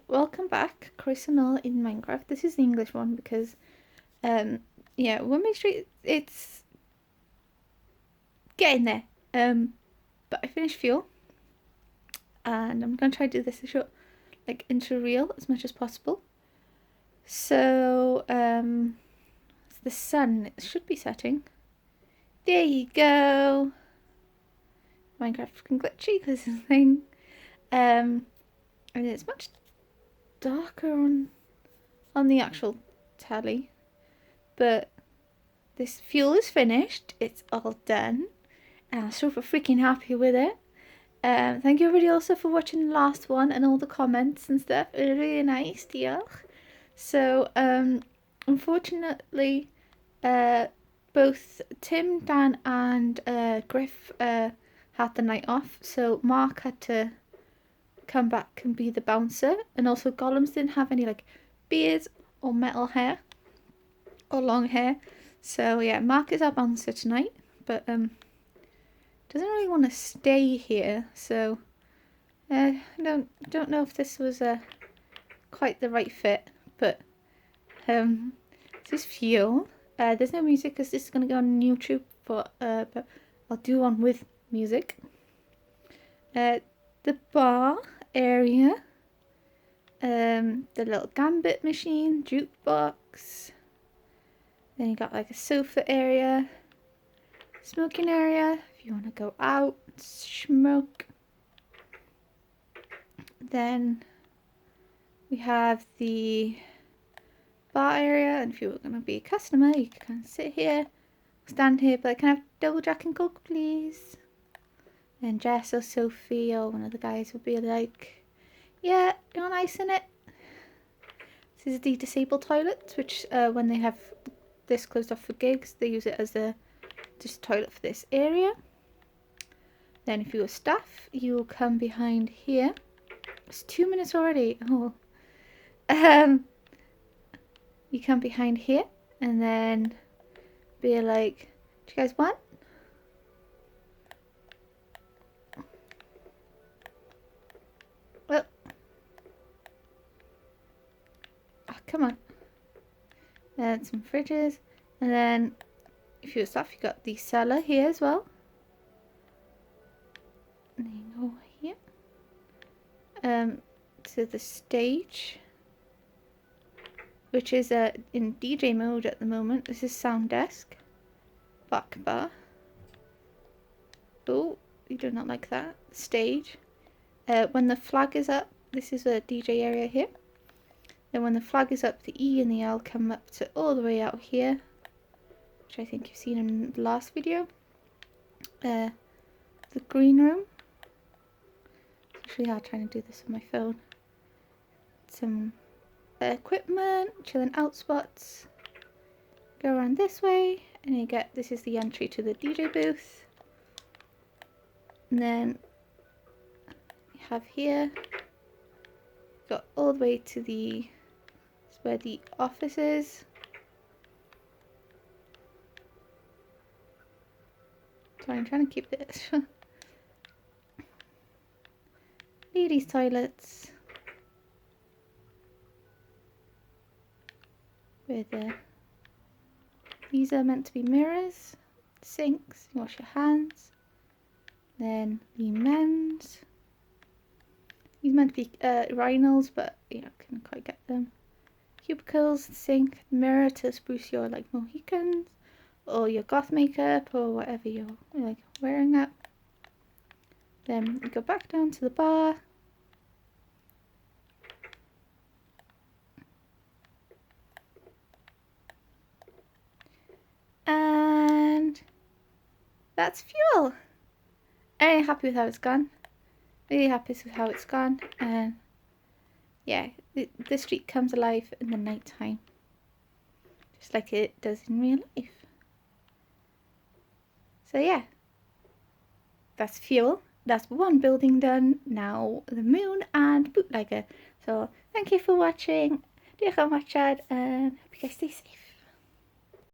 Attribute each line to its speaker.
Speaker 1: Welcome back, Chris and all in Minecraft. This is the English one because, yeah, Womanby ST, it's getting there. But I finished fuel, and I'm gonna try to do this a short, intro reel as much as possible. So, the sun should be setting. There you go. Minecraft fucking glitchy because this thing. And it's much darker on the actual tally, but this fuel is finished. It's all done, and I'm super freaking happy with it. Thank you everybody also for watching the last one and all the comments and stuff. It was really nice, diolch. So unfortunately, both Tim, Dan, and Griff had the night off, so Mark had to come back and be the bouncer, and also Golems didn't have any beards or metal hair or long hair, so yeah, Mark is our bouncer tonight, but doesn't really want to stay here, so I don't know if this was quite the right fit, but this is fuel. There's no music because this is going to go on YouTube, but I'll do one with music. The bar area, the little gambit machine, jukebox, then you got a sofa area, smoking area if you want to go out, smoke. Then we have the bar area, and if you were going to be a customer you can kind of sit here, stand here, but can I have double Jack and Coke please? And Jess or Sophie or one of the guys would be like, yeah, you're nice in it. This is the disabled toilets, which when they have this closed off for gigs, they use it as just toilet for this area. Then if you were staff, you will come behind here. It's 2 minutes already. Oh. You come behind here and then be like, do you guys want? Well, oh, come on. Then some fridges, and then if you're staff, you got the cellar here as well. And then you go here to the stage, which is in DJ mode at the moment. This is sound desk, back bar. Oh, you do not like that. Stage. When the flag is up, this is a DJ area here. Then when the flag is up, the E and the L come up to all the way out here, which I think you've seen in the last video. The green room. It's actually hard trying to do this on my phone. Some equipment, chilling out spots. Go around this way, and you get, this is the entry to the DJ booth. And then you have here, got all the way to the, where the office is. Sorry, I'm trying to keep this. Ladies' toilets. With these are meant to be mirrors, sinks, you wash your hands. Then the men's. These are meant to be urinals, but you know, couldn't quite get them. Cubicles, sink, mirror to spruce your Mohicans or your goth makeup or whatever you're wearing up. Then we go back down to the bar. And that's fuel. I'm happy with how it's gone. Really happy with how it's gone, and yeah, the street comes alive in the night time, just like it does in real life. So yeah, that's fuel. That's one building done. Now the moon and bootlegger. So thank you for watching. Diolch am watchad, and hope you guys stay safe.